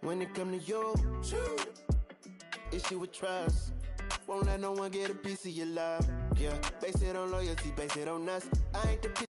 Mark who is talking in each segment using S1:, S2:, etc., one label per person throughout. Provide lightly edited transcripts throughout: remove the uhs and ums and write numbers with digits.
S1: When it come to you, issue with trust. Won't let no one get a piece of your love. Yeah, base it on loyalty, base it on us. I ain't the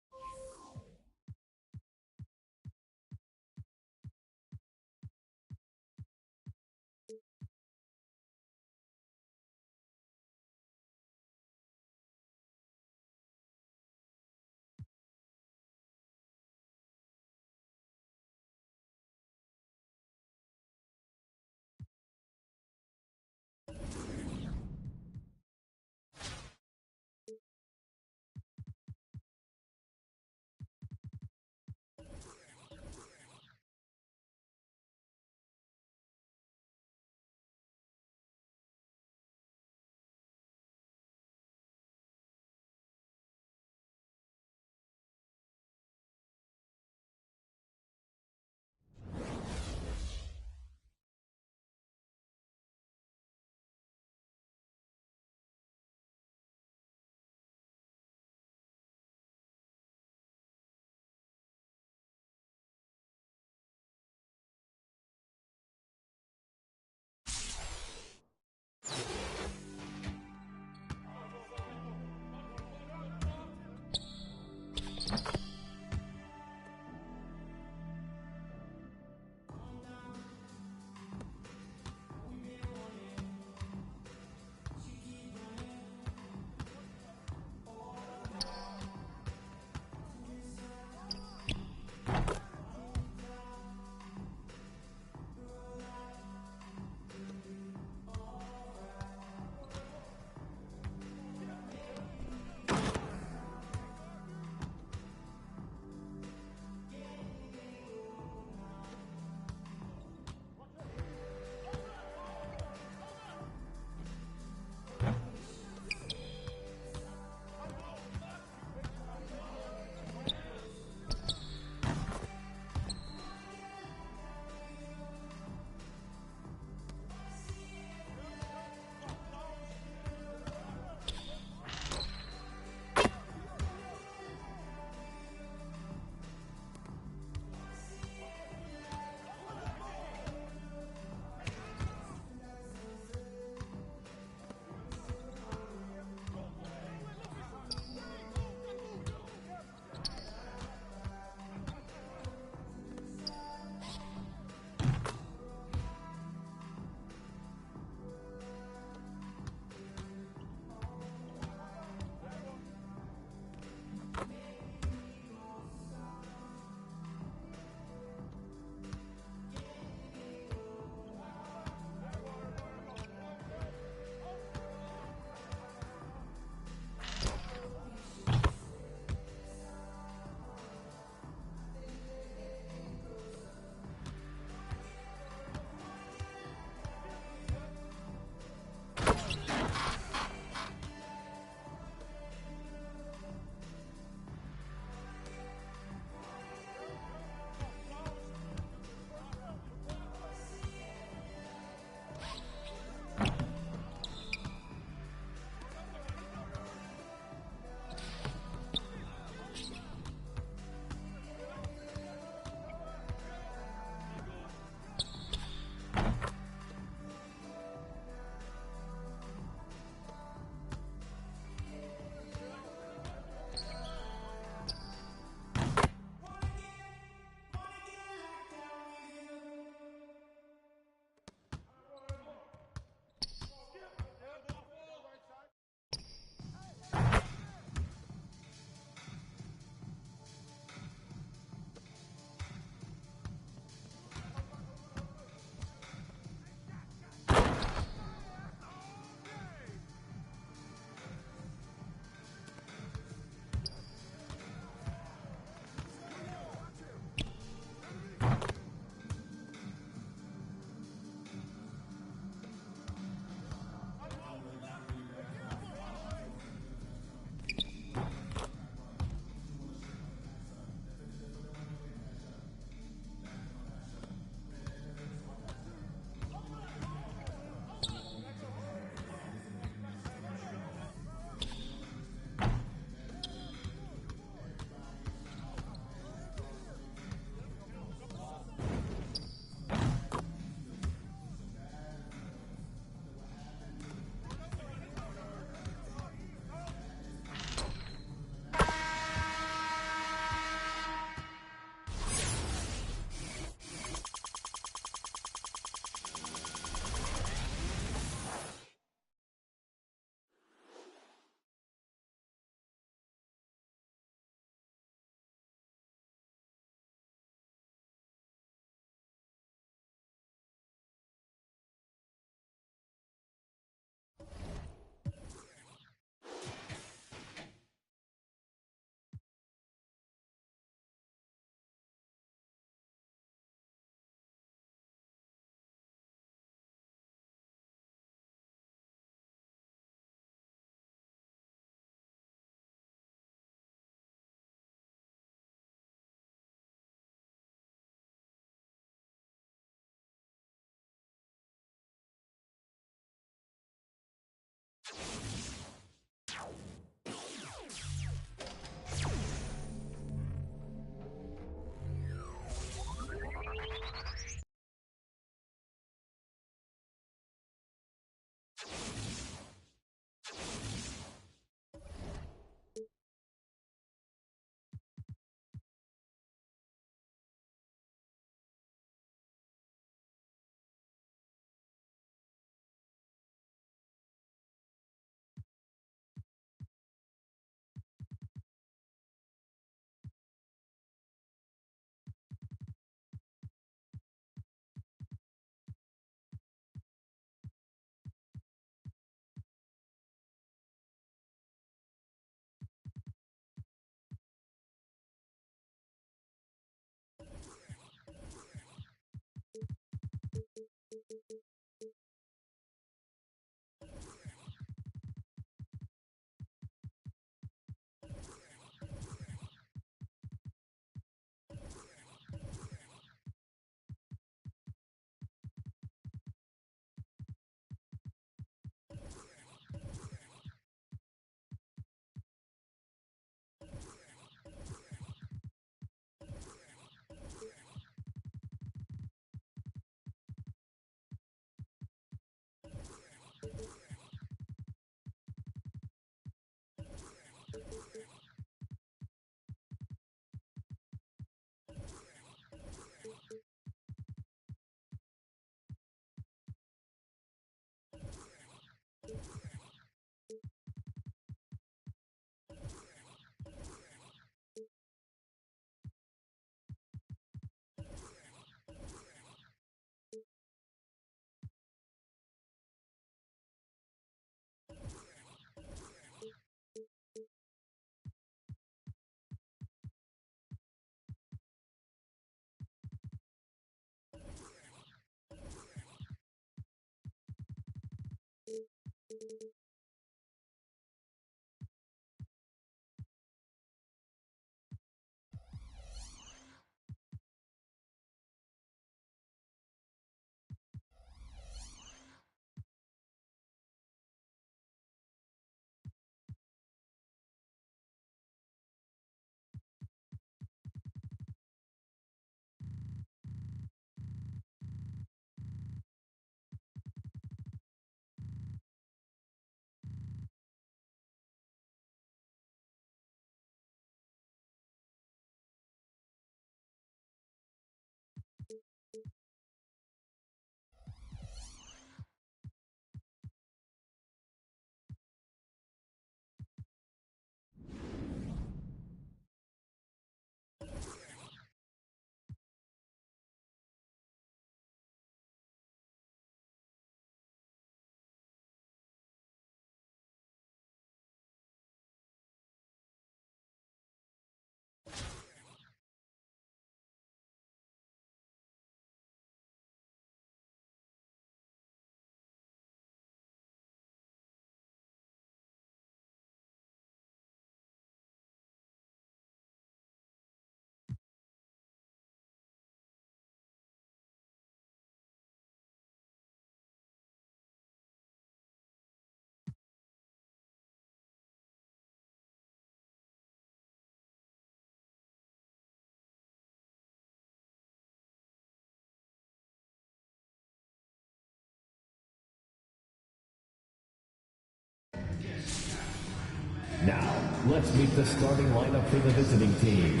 S2: Now, let's meet the starting lineup for the visiting team.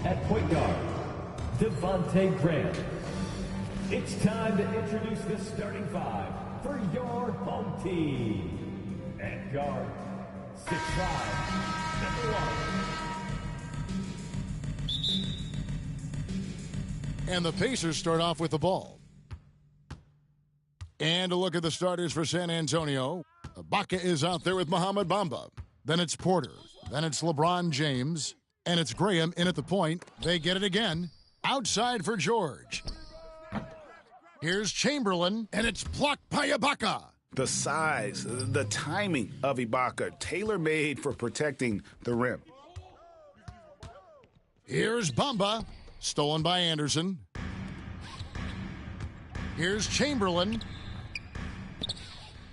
S2: At point guard, Devontae Graham. It's time to introduce the starting five for your home team. At guard, 6'5", number 1.
S3: And the Pacers start off with the ball. And a look at the starters for San Antonio. Ibaka is out there with Mohamed Bamba. Then it's Porter. Then it's LeBron James. And it's Graham in at the point. They get it again. Outside for George. Here's Chamberlain, and it's blocked by Ibaka.
S4: The size, the timing of Ibaka, tailor-made for protecting the rim.
S3: Here's Bamba, stolen by Anderson. Here's Chamberlain.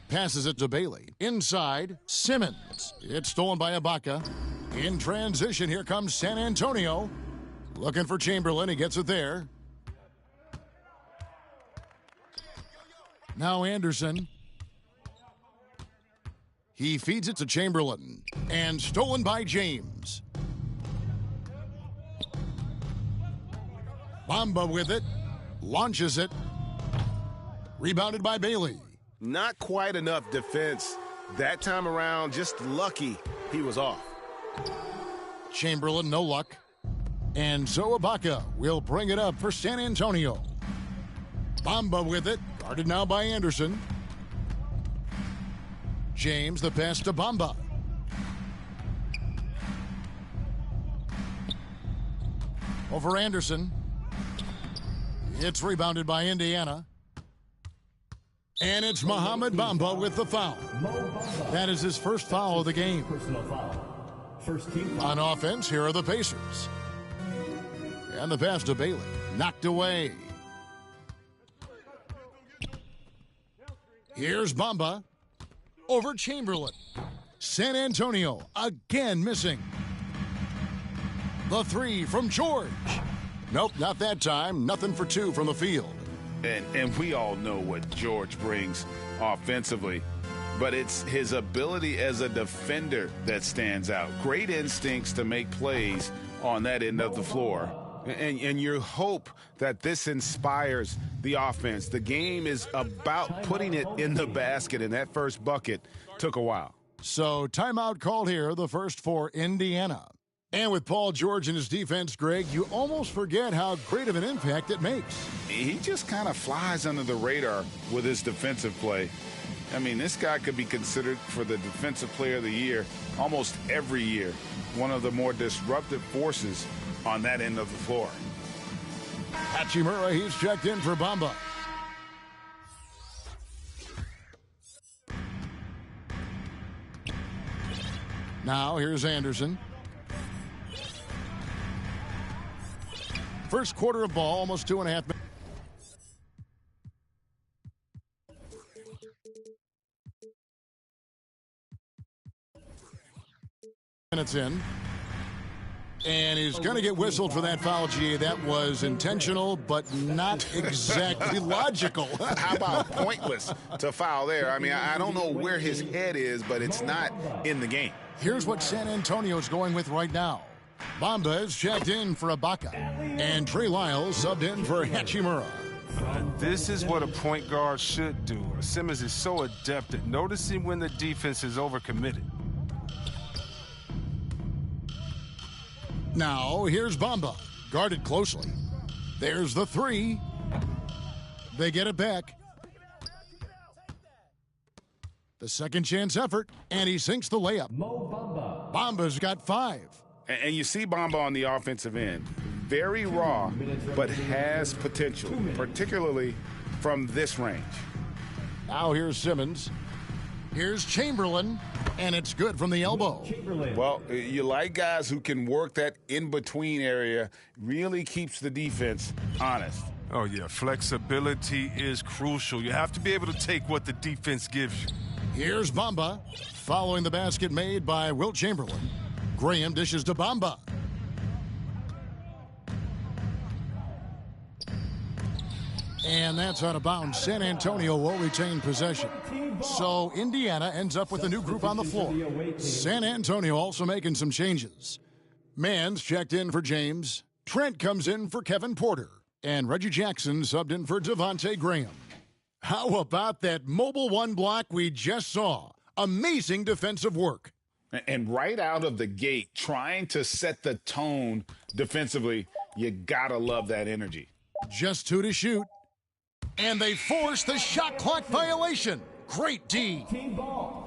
S3: Passes it to Bailey. Inside, Simmons. It's stolen by Ibaka. In transition, here comes San Antonio. Looking for Chamberlain. He gets it there. Now Anderson. He feeds it to Chamberlain. And stolen by James. Bamba with it. Launches it. Rebounded by Bailey.
S4: Not quite enough defense. That time around, just lucky he was off.
S3: Chamberlain, no luck. And so Ibaka will bring it up for San Antonio. Bamba with it. Guarded now by Anderson. James, the pass to Bamba. Over Anderson. It's rebounded by Indiana. And it's Mohamed Bamba with the foul. That is his first foul of the game. On offense, here are the Pacers. And the pass to Bailey. Knocked away. Here's Bamba. Over Chamberlain. San Antonio again missing. The three from George. Nope, not that time. Nothing for two from the field.
S4: And we all know what George brings offensively, but it's his ability as a defender that stands out. Great instincts to make plays on that end of the floor. And you hope that this inspires the offense. The game is about putting it in the basket, and that first bucket took a while.
S3: So timeout called here, the first for Indiana. And with Paul George and his defense, Greg, you almost forget how great of an impact it makes.
S4: He just kind of flies under the radar with his defensive play. I mean, this guy could be considered for the Defensive Player of the Year almost every year. One of the more disruptive forces on that end of the floor.
S3: Hachimura, he's checked in for Bamba. Now here's Anderson. First quarter of ball, almost 2.5 minutes in. And he's going to get whistled for that foul, G. That was intentional, but not exactly logical.
S4: How about pointless to foul there? I mean, I don't know where his head is, but it's not in the game.
S3: Here's what San Antonio's going with right now. Bamba is checked in for Ibaka, and Trey Lyles subbed in for Hachimura.
S5: This is what a point guard should do. Simmons is so adept at noticing when the defense is overcommitted.
S3: Now, here's Bamba, guarded closely. There's the three. They get it back. The second chance effort, and he sinks the layup. Bamba's got 5.
S4: And you see Bamba on the offensive end. Very raw, but has potential, particularly from this range.
S3: Now here's Simmons. Here's Chamberlain, and it's good from the elbow.
S4: Well, you like guys who can work that in-between area, really keeps the defense honest.
S5: Oh, yeah, flexibility is crucial. You have to be able to take what the defense gives you.
S3: Here's Bamba, following the basket made by Wilt Chamberlain. Graham dishes to Bamba. And that's out of bounds. San Antonio will retain possession. So Indiana ends up with a new group on the floor. San Antonio also making some changes. Mann's checked in for James. Trent comes in for Kevin Porter. And Reggie Jackson subbed in for Devontae Graham. How about that mobile one block we just saw? Amazing defensive work.
S4: And right out of the gate, trying to set the tone defensively, you gotta love that energy.
S3: Just 2 to shoot. And they force the shot clock violation. Great D.
S2: Team ball.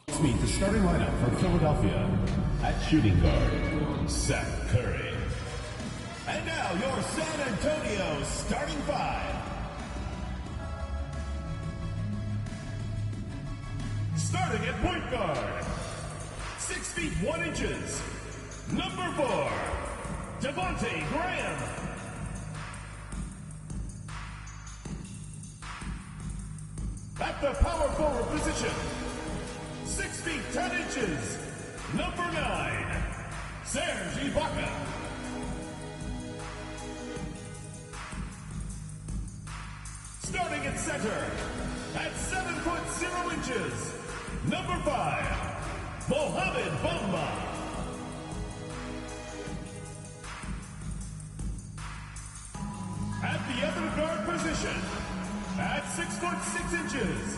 S2: Let's meet the starting lineup for Philadelphia. At shooting guard, Seth Curry. And now your San Antonio starting 5. Starting at point guard, 6 feet 1 inches, number 4, Devontae Graham. At the power forward position, 6 feet 10 inches, number 9, Serge Ibaka. Starting at center, at 7 foot 0 inches, number 5, Mohamed Bamba. At the other guard position, at 6 foot 6 inches,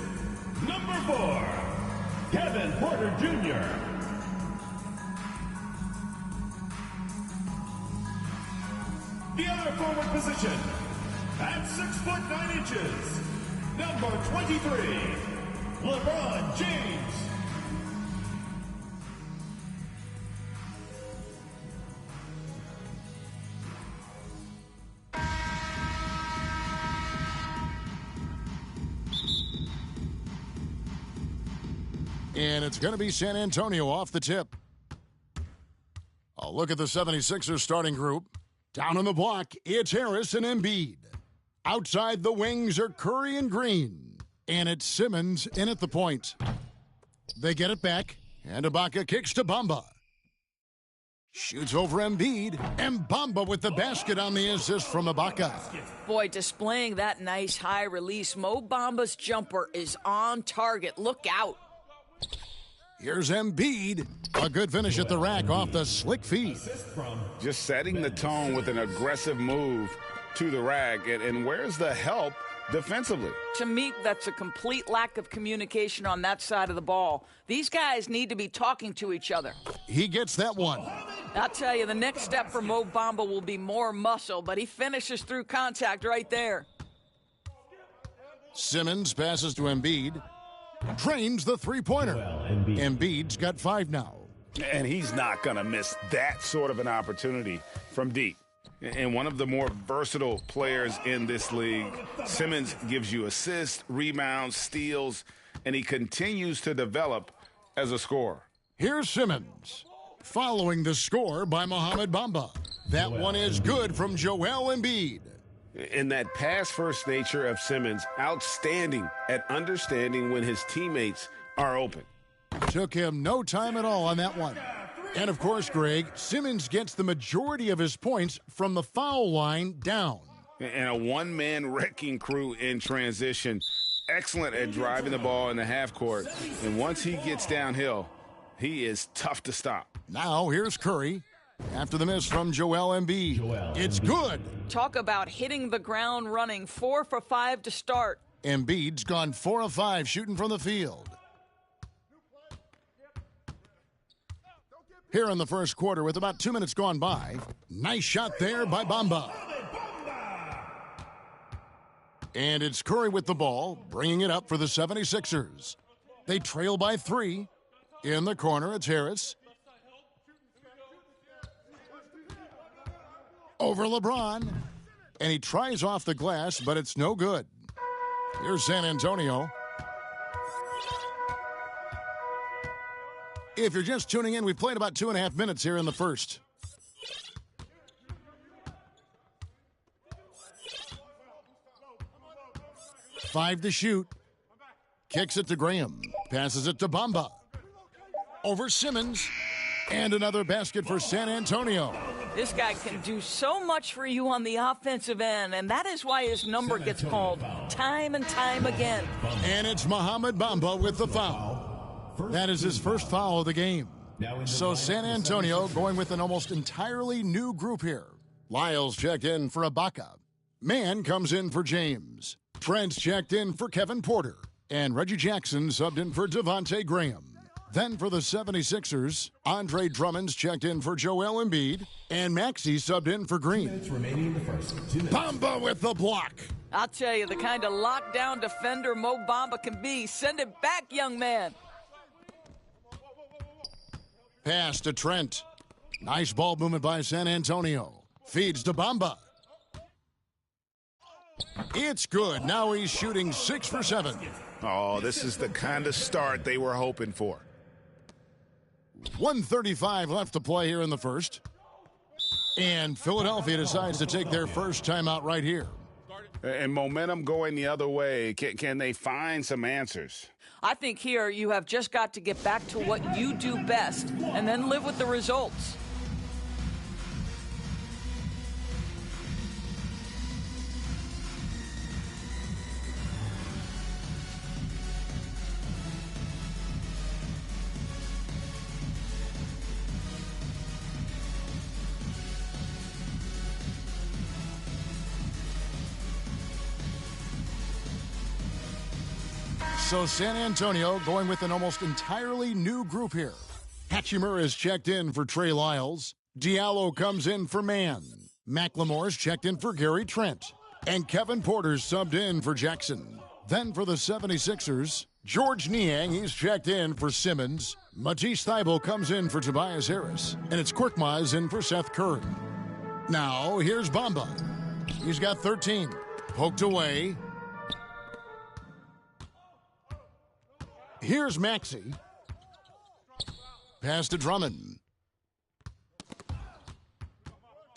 S2: number 4, Kevin Porter Jr. The center forward position, at 6'9", number 23, LeBron James.
S3: And it's going to be San Antonio off the tip. A look at the 76ers starting group. Down on the block, it's Harris and Embiid. Outside the wings are Curry and Green. And it's Simmons in at the point. They get it back, and Ibaka kicks to Bamba. Shoots over Embiid, and Bamba with the basket on the assist from Ibaka.
S6: Boy, displaying that nice high release. Mo Bamba's jumper is on target. Look out.
S3: Here's Embiid. A good finish at the rack off the slick feed.
S4: Just setting the tone with an aggressive move to the rack. And where's the help defensively?
S6: To me, that's a complete lack of communication on that side of the ball. These guys need to be talking to each other.
S3: He gets that one.
S6: I'll tell you, the next step for Mo Bamba will be more muscle, but he finishes through contact right there.
S3: Simmons passes to Embiid. Drains the three-pointer. Embiid's got 5 now.
S4: And he's not going to miss that sort of an opportunity from deep. And one of the more versatile players in this league, Simmons gives you assists, rebounds, steals, and he continues to develop as a scorer.
S3: Here's Simmons, following the score by Mohamed Bamba. That one is good from Joel Embiid.
S4: In that pass-first nature of Simmons, outstanding at understanding when his teammates are open.
S3: Took him no time at all on that one. And, of course, Greg, Simmons gets the majority of his points from the foul line down.
S4: And a one-man wrecking crew in transition. Excellent at driving the ball in the half court. And once he gets downhill, he is tough to stop.
S3: Now here's Curry. After the miss from Joel Embiid. It's good.
S6: Talk about hitting the ground running. 4 for 5 to start.
S3: Embiid's gone 4 of 5 shooting from the field. Here in the first quarter with about 2 minutes gone by. Nice shot there by Bamba. And it's Curry with the ball, bringing it up for the 76ers. They trail by 3. In the corner, it's Harris. Over LeBron. And he tries off the glass, but it's no good. Here's San Antonio. If you're just tuning in, we've played about 2.5 minutes here in the first. Five to shoot. Kicks it to Graham. Passes it to Bamba. Over Simmons. And another basket for San Antonio.
S6: This guy can do so much for you on the offensive end, and that is why his number gets called time and time again.
S3: And it's Mohamed Bamba with the foul. That is his first foul of the game. So San Antonio going with an almost entirely new group here. Lyles checked in for Ibaka. Mann comes in for James. Trent's checked in for Kevin Porter. And Reggie Jackson subbed in for Devontae Graham. Then for the 76ers, Andre Drummond's checked in for Joel Embiid, and Maxey subbed in for Green. Bamba with the block.
S6: I'll tell you, the kind of lockdown defender Mo Bamba can be. Send it back, young man.
S3: Pass to Trent. Nice ball movement by San Antonio. Feeds to Bamba. It's good. Now he's shooting 6 for 7.
S4: Oh, this is the kind of start they were hoping for.
S3: 1:35 left to play here in the first. And Philadelphia decides to take their first timeout right here.
S4: And momentum going the other way. Can they find some answers?
S6: I think here you have just got to get back to what you do best and then live with the results.
S3: So San Antonio going with an almost entirely new group here. Hachimura is checked in for Trey Lyles. Diallo comes in for Mann. McLemore's checked in for Gary Trent. And Kevin Porter's subbed in for Jackson. Then for the 76ers, George Niang, he's checked in for Simmons. Matisse Thybulle comes in for Tobias Harris. And it's Korkmaz in for Seth Curry. Now, here's Bamba. He's got 13. Poked away. Here's Maxey. Pass to Drummond.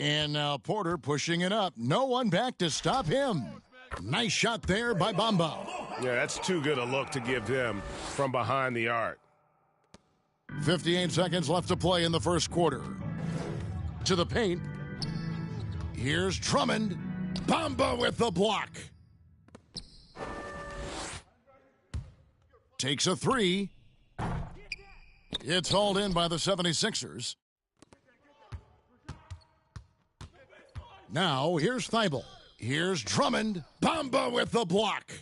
S3: And now Porter pushing it up. No one back to stop him. Nice shot there by Bamba.
S7: Yeah, that's too good a look to give him from behind the arc.
S3: 58 seconds left to play in the first quarter. To the paint. Here's Drummond. Bamba with the block. Takes a three. It's hauled in by the 76ers. Now, here's Thybulle. Here's Drummond. Bamba with the block.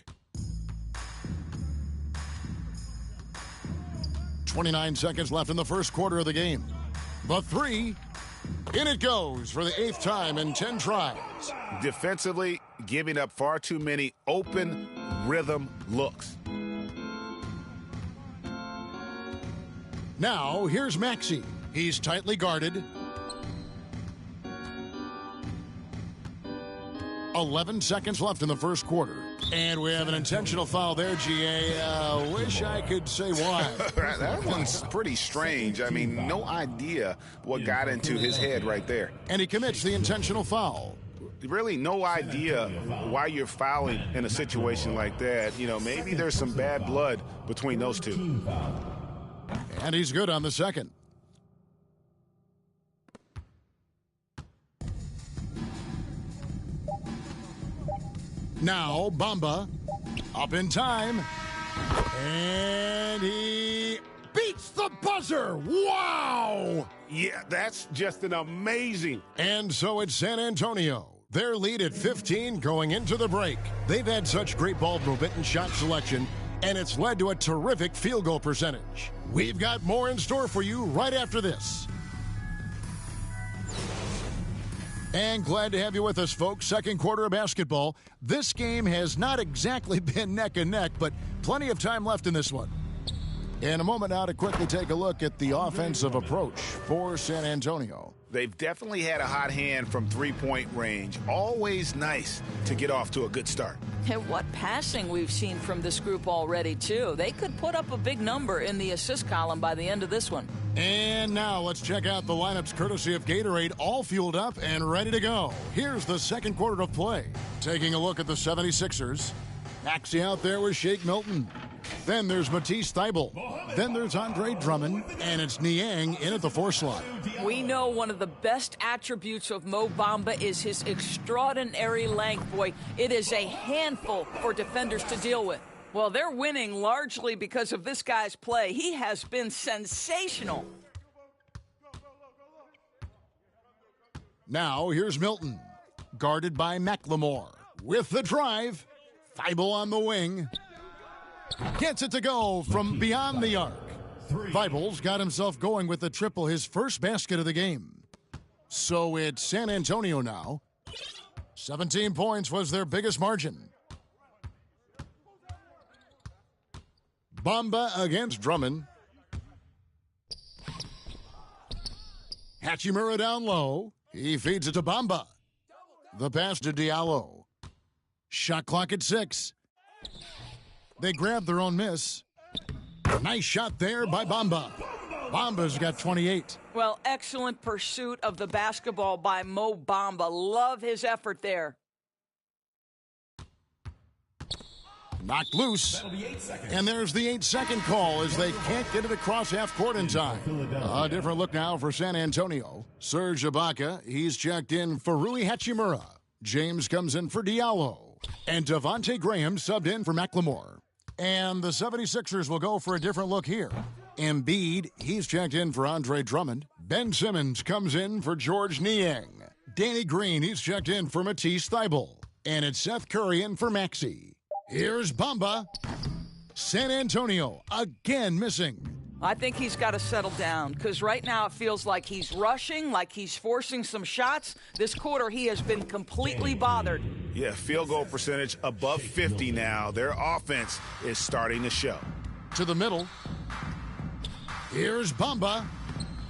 S3: 29 seconds left in the first quarter of the game. The three. In it goes for the 8th time in 10 tries.
S4: Defensively, giving up far too many open rhythm looks.
S3: Now, here's Maxey. He's tightly guarded. 11 seconds left in the first quarter. And we have an intentional foul there, GA. Wish I could say why.
S4: That one's pretty strange. I mean, no idea what got into his head right there.
S3: And he commits the intentional foul.
S4: Really no idea why you're fouling in a situation like that. You know, maybe there's some bad blood between those two.
S3: And he's good on the second. Now, Bamba, up in time, and he beats the buzzer. Wow!
S7: Yeah, that's just an amazing.
S3: And so it's San Antonio. Their lead at 15 going into the break. They've had such great ball movement and shot selection, and it's led to a terrific field goal percentage. We've got more in store for you right after this. And glad to have you with us, folks. Second quarter of basketball. This game has not exactly been neck and neck, but plenty of time left in this one. In a moment now to quickly take a look at the offensive approach for San Antonio.
S4: They've definitely had a hot hand from three-point range. Always nice to get off to a good start.
S6: And what passing we've seen from this group already, too. They could put up a big number in the assist column by the end of this one.
S3: And now let's check out the lineups courtesy of Gatorade, all fueled up and ready to go. Here's the second quarter of play. Taking a look at the 76ers. Maxey out there with Shake Milton. Then there's Matisse Thybulle. Then there's Andre Drummond. And it's Niang in at the 4 slot.
S6: We know one of the best attributes of Mo Bamba is his extraordinary length, boy. It is a handful for defenders to deal with. Well, they're winning largely because of this guy's play. He has been sensational.
S3: Now here's Milton, guarded by McLemore. With the drive, Thybulle on the wing. Gets it to go from beyond the arc. Thybulle's got himself going with the triple, his first basket of the game. So it's San Antonio now. 17 points was their biggest margin. Bamba against Drummond. Hachimura down low. He feeds it to Bamba. The pass to Diallo. Shot clock at 6. They grab their own miss. Nice shot there by Bamba. Bamba's got 28.
S6: Well, excellent pursuit of the basketball by Mo Bamba. Love his effort there.
S3: Knocked loose. And there's the 8-second call as they can't get it across half court in time. A different look now for San Antonio. Serge Ibaka, he's checked in for Rui Hachimura. James comes in for Diallo. And Devontae Graham subbed in for McLemore. And the 76ers will go for a different look here. Embiid, he's checked in for Andre Drummond. Ben Simmons comes in for George Niang. Danny Green, he's checked in for Matisse Thybulle. And it's Seth Curry in for Maxey. Here's Bamba. San Antonio again missing.
S6: I think he's got to settle down because right now it feels like he's rushing, like he's forcing some shots. This quarter, he has been completely bothered.
S4: Yeah, field goal percentage above 50 now. Their offense is starting to show.
S3: To the middle. Here's Bamba.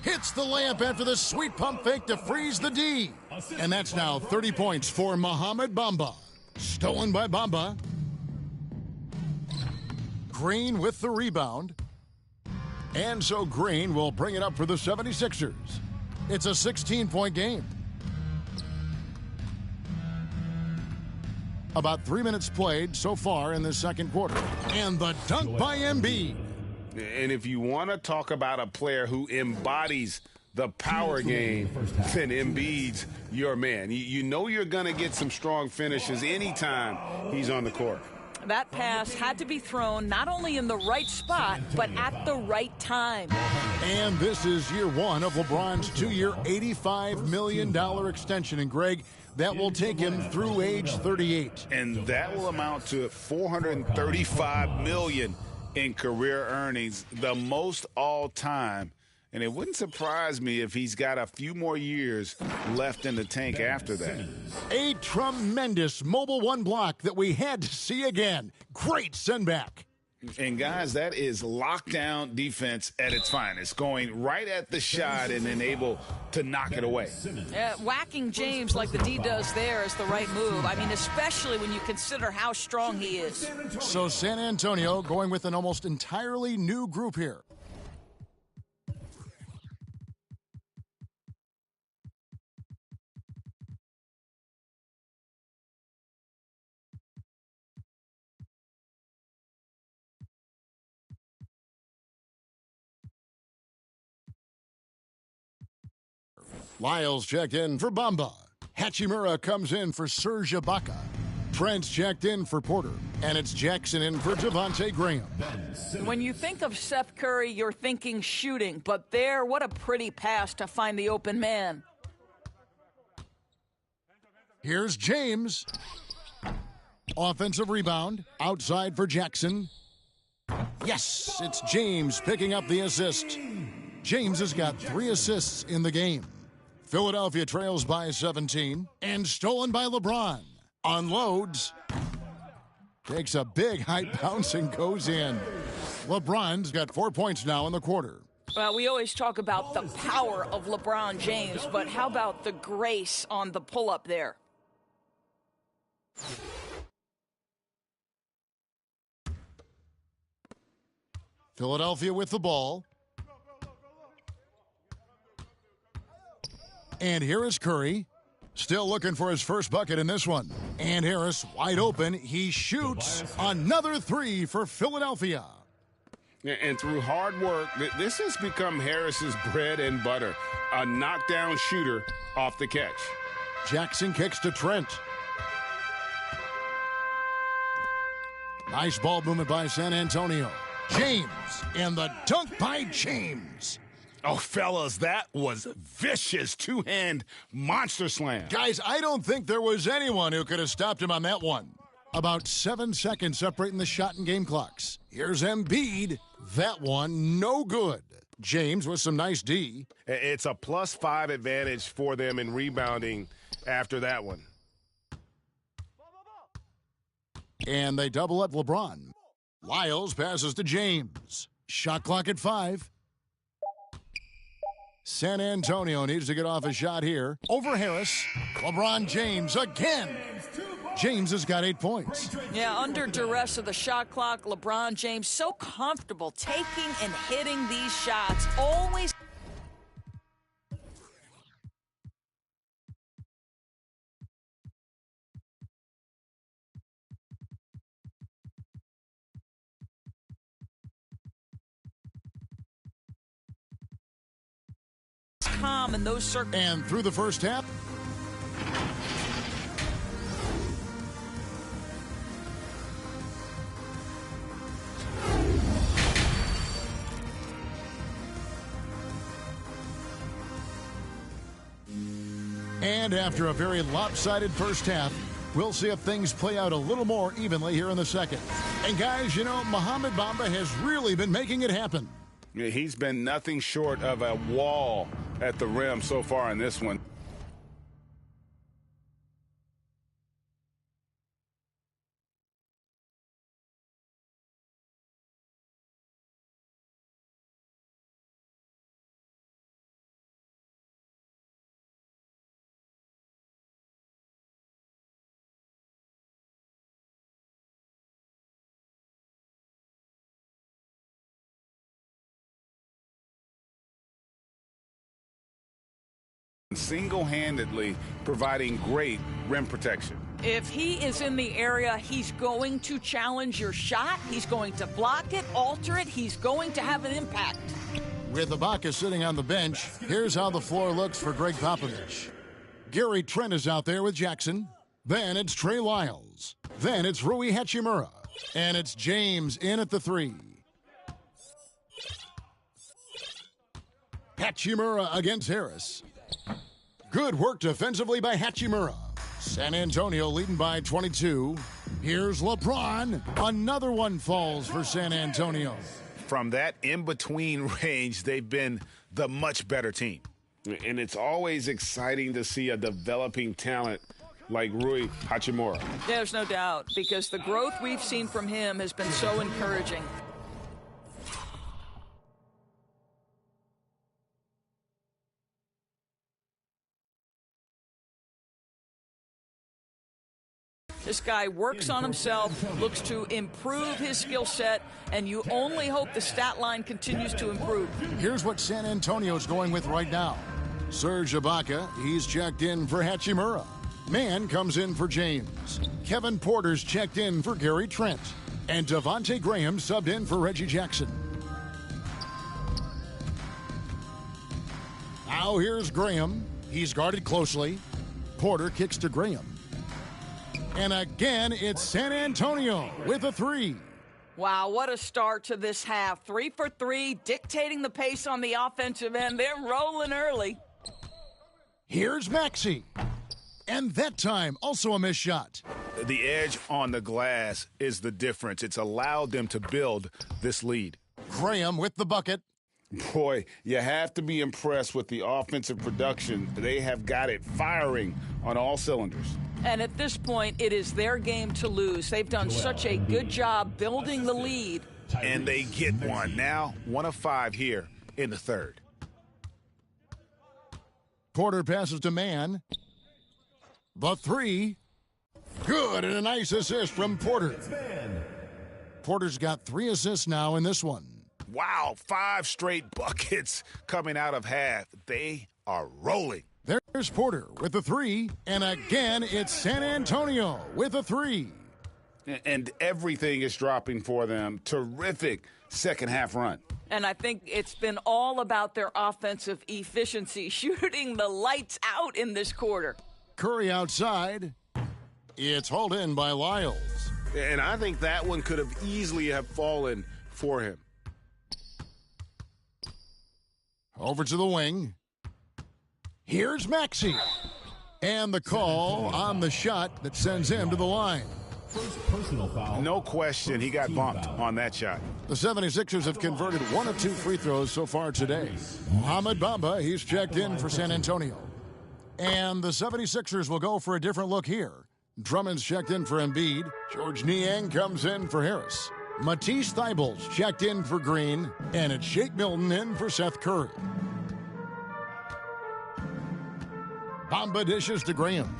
S3: Hits the layup after the sweet pump fake to freeze the D. And that's now 30 points for Mohamed Bamba. Stolen by Bamba. Green with the rebound. And so Green will bring it up for the 76ers. It's a 16-point game. About 3 minutes played so far in the second quarter. And the dunk by Embiid.
S4: And if you want to talk about a player who embodies the power game, then Embiid's your man. You know you're going to get some strong finishes anytime he's on the court.
S6: That pass had to be thrown not only in the right spot, but at the right time.
S3: And this is year one of LeBron's 2-year, $85 million extension. And, Greg, that will take him through age 38.
S4: And that will amount to $435 million in career earnings, the most all time. And it wouldn't surprise me if he's got a few more years left in the tank after that.
S3: A tremendous mobile one block that we had to see again. Great send back.
S4: And, guys, that is lockdown defense at its finest, going right at the shot and then able to knock it away.
S6: Whacking James like the D does there is the right move. I mean, especially when you consider how strong he is.
S3: So San Antonio going with an almost entirely new group here. Lyles checked in for Bamba. Hachimura comes in for Serge Ibaka. Trent's checked in for Porter. And it's Jackson in for Devontae Graham.
S6: When you think of Seth Curry, you're thinking shooting. But there, what a pretty pass to find the open man.
S3: Here's James. Offensive rebound. Outside for Jackson. Yes, it's James picking up the assist. James has got 3 assists in the game. Philadelphia trails by 17. And stolen by LeBron. Unloads. Takes a big height bounce and goes in. LeBron's got 4 points now in the quarter.
S6: Well, we always talk about the power of LeBron James, but how about the grace on the pull-up there?
S3: Philadelphia with the ball. And here is Curry. Still looking for his first bucket in this one. And Harris wide open. He shoots another 3 for Philadelphia.
S4: And through hard work, this has become Harris's bread and butter. A knockdown shooter off the catch.
S3: Jackson kicks to Trent. Nice ball movement by San Antonio. James, and the dunk by James.
S4: Oh, fellas, that was vicious two-hand monster slam.
S3: Guys, I don't think there was anyone who could have stopped him on that one. About 7 seconds separating the shot and game clocks. Here's Embiid. That one, no good. James with some nice D.
S7: It's a +5 advantage for them in rebounding after that one.
S3: And they double up LeBron. Lyles passes to James. Shot clock at 5. San Antonio needs to get off a shot here. Over Harris. LeBron James again. James has got 8 points.
S6: Yeah, under duress of the shot clock, LeBron James so comfortable taking and hitting these shots. Always. Calm in those circumstances.
S3: And through the first half. And after a very lopsided first half, we'll see if things play out a little more evenly here in the second. And guys, you know, Mohamed Bamba has really been making it happen.
S4: Yeah, he's been nothing short of a wall at the rim so far in this one. Single-handedly providing great rim protection.
S6: If he is in the area, he's going to challenge your shot. He's going to block it, alter it. He's going to have an impact.
S3: With Ibaka sitting on the bench, here's how the floor looks for Greg Popovich. Gary Trent is out there with Jackson. Then it's Trey Lyles. Then it's Rui Hachimura. And it's James in at the 3. Hachimura against Harris. Good work defensively by Hachimura. San Antonio leading by 22. Here's LeBron. Another one falls for San Antonio.
S4: From that in-between range, they've been the much better team.
S7: And it's always exciting to see a developing talent like Rui Hachimura.
S6: There's no doubt, because the growth we've seen from him has been so encouraging. This guy works on himself, looks to improve his skill set, and you only hope the stat line continues to improve.
S3: Here's what San Antonio's going with right now. Serge Ibaka, he's checked in for Hachimura. Mann comes in for James. Kevin Porter's checked in for Gary Trent. And Devontae Graham subbed in for Reggie Jackson. Now here's Graham. He's guarded closely. Porter kicks to Graham. And again, it's San Antonio with a 3.
S6: Wow, what a start to this half. 3 for 3, dictating the pace on the offensive end. They're rolling early.
S3: Here's Maxey. And that time, also a missed shot.
S4: The edge on the glass is the difference. It's allowed them to build this lead.
S3: Graham with the bucket.
S4: Boy, you have to be impressed with the offensive production. They have got it firing on all cylinders.
S6: And at this point, it is their game to lose. They've done such a good job building the lead.
S4: And they get one. Now, 1 of 5 here in the third.
S3: Porter passes to Mann. The 3. Good, and a nice assist from Porter. Porter's got 3 assists now in this one.
S4: Wow, 5 straight buckets coming out of half. They are rolling.
S3: There's Porter with the 3, and again, it's San Antonio with a 3.
S4: And everything is dropping for them. Terrific second half run.
S6: And I think it's been all about their offensive efficiency, shooting the lights out in this quarter.
S3: Curry outside. It's hauled in by Lyles.
S7: And I think that one could have easily have fallen for him.
S3: Over to the wing. Here's Maxey. And the call on the shot that sends him to the line.
S2: First personal foul.
S4: No question, he got bumped on that shot.
S3: The 76ers have converted 1 of 2 free throws so far today. Mohamed Bamba, he's checked in for San Antonio. And the 76ers will go for a different look here. Drummond's checked in for Embiid. George Niang comes in for Harris. Matisse Thybulle's checked in for Green. And it's Shake Milton in for Seth Curry. Bamba dishes to Graham.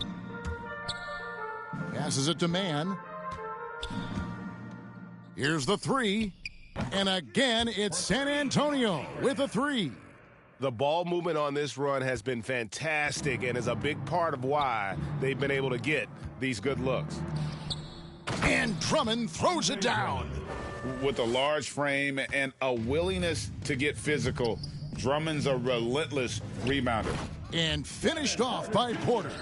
S3: Passes it to Mann. Here's the 3. And again, it's San Antonio with a 3.
S7: The ball movement on this run has been fantastic and is a big part of why they've been able to get these good looks.
S3: And Drummond throws it down.
S4: With a large frame and a willingness to get physical, Drummond's a relentless rebounder.
S3: And finished off by Porter.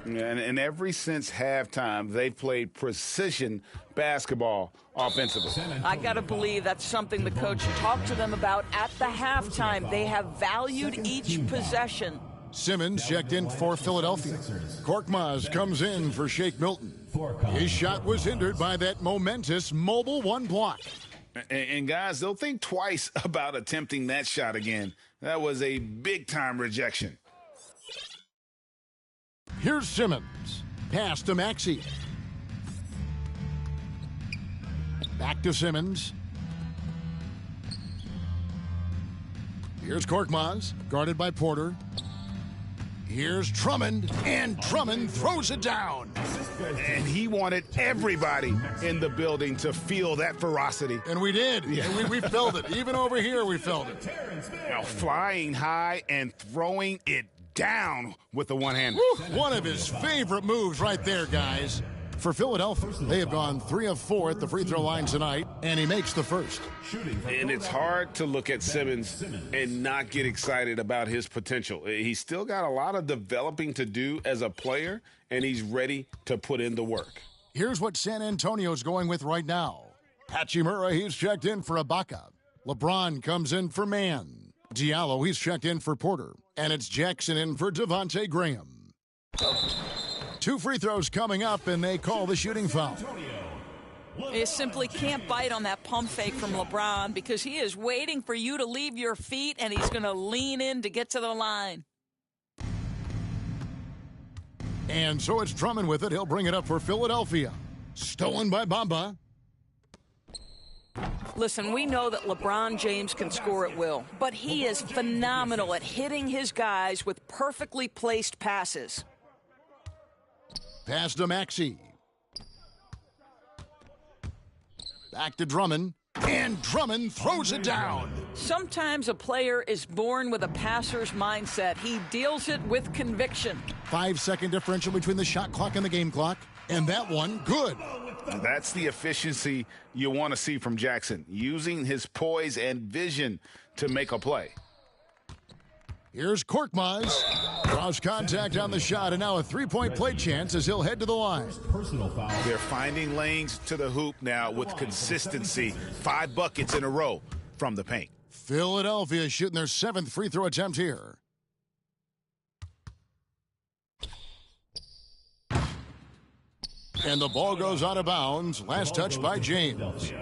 S4: And ever since halftime, they've played precision basketball offensively.
S6: I got to believe that's something the coach talked to them about at the halftime. They have valued each possession.
S3: Simmons checked in for Philadelphia. Korkmaz comes in for Shake Milton. His shot was hindered by that momentous mobile 1 block.
S4: And guys, they'll think twice about attempting that shot again. That was a big-time rejection.
S3: Here's Simmons. Pass to Maxey. Back to Simmons. Here's Korkmaz, guarded by Porter. Here's Drummond, and Drummond throws it down.
S7: And he wanted everybody in the building to feel that ferocity.
S3: And we did. Yeah. And we felt it. Even over here, we felt it.
S7: Now, flying high and throwing it down with the one-hander.
S3: One of his favorite moves right there, guys. For Philadelphia, they have gone 3 of 4 at the free throw line tonight, and he makes the first.
S4: And it's hard to look at Simmons and not get excited about his potential. He's still got a lot of developing to do as a player, and he's ready to put in the work.
S3: Here's what San Antonio's going with right now. Hachimura, he's checked in for Ibaka. LeBron comes in for Mann. Diallo, he's checked in for Porter. And it's Jackson in for Devontae Graham. 2 free throws coming up, and they call the shooting foul.
S6: You simply can't bite on that pump fake from LeBron because he is waiting for you to leave your feet, and he's going to lean in to get to the line.
S3: And so it's Drummond with it. He'll bring it up for Philadelphia. Stolen by Bamba.
S6: Listen, we know that LeBron James can score at will, but he is phenomenal at hitting his guys with perfectly placed passes.
S3: Pass to Maxey. Back to Drummond. And Drummond throws it down.
S6: Sometimes a player is born with a passer's mindset. He deals it with conviction.
S3: 5-second differential between the shot clock and the game clock. And that one, good.
S4: That's the efficiency you want to see from Jackson, using his poise and vision to make a play.
S3: Here's Korkmaz. Draws contact on the shot, and now a three-point play chance as he'll head to the line.
S2: Personal foul.
S7: They're finding lanes to the hoop now with consistency. 5 buckets in a row from the paint.
S3: Philadelphia shooting their 7th free throw attempt here. And the ball goes out of bounds. Last touch by James.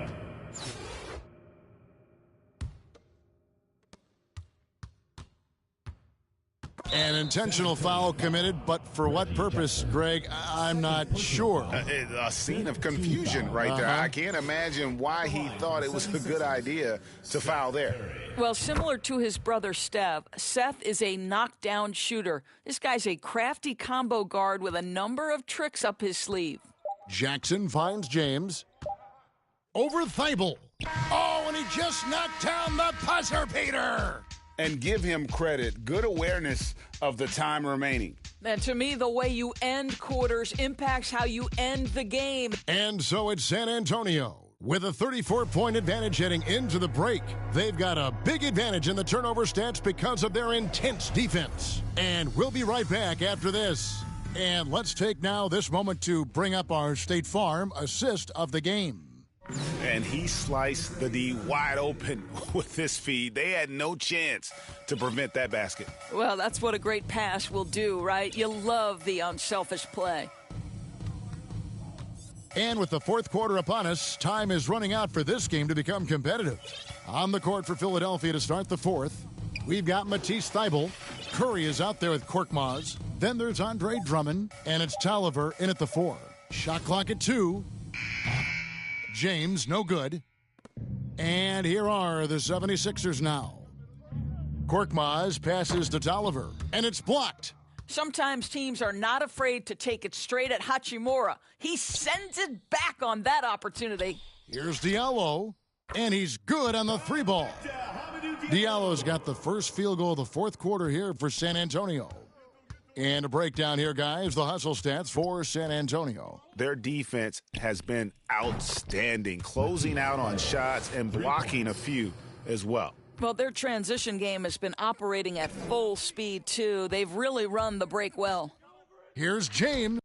S3: An intentional foul committed, but for what purpose, Greg, I'm not sure.
S7: A scene of confusion right there. I can't imagine why he thought it was a good idea to foul there.
S6: Well, similar to his brother Steph, Seth is a knockdown shooter. This guy's a crafty combo guard with a number of tricks up his sleeve.
S3: Jackson finds James. Over Thibault. Oh, and he just knocked down the buzzer beater.
S4: And give him credit. Good awareness of the time remaining.
S6: And to me, the way you end quarters impacts how you end the game.
S3: And so it's San Antonio with a 34-point advantage heading into the break. They've got a big advantage in the turnover stats because of their intense defense. And we'll be right back after this. And let's take now this moment to bring up our State Farm assist of the game.
S7: And he sliced the D wide open with this feed. They had no chance to prevent that basket.
S6: Well, that's what a great pass will do, right? You love the unselfish play.
S3: And with the fourth quarter upon us, time is running out for this game to become competitive. On the court for Philadelphia to start the fourth, we've got Matisse Thybulle. Curry is out there with Korkmaz. Then there's Andre Drummond, and it's Tolliver in at the 4. Shot clock at 2. James, no good. And here are the 76ers now. Korkmaz passes to Tolliver, and it's blocked.
S6: Sometimes teams are not afraid to take it straight at Hachimura. He sends it back on that opportunity.
S3: Here's Diallo, and he's good on the 3 ball. Diallo's got the first field goal of the fourth quarter here for San Antonio. And a breakdown here, guys, the hustle stats for San Antonio.
S7: Their defense has been outstanding, closing out on shots and blocking a few as well.
S6: Well, their transition game has been operating at full speed, too. They've really run the break well.
S3: Here's James.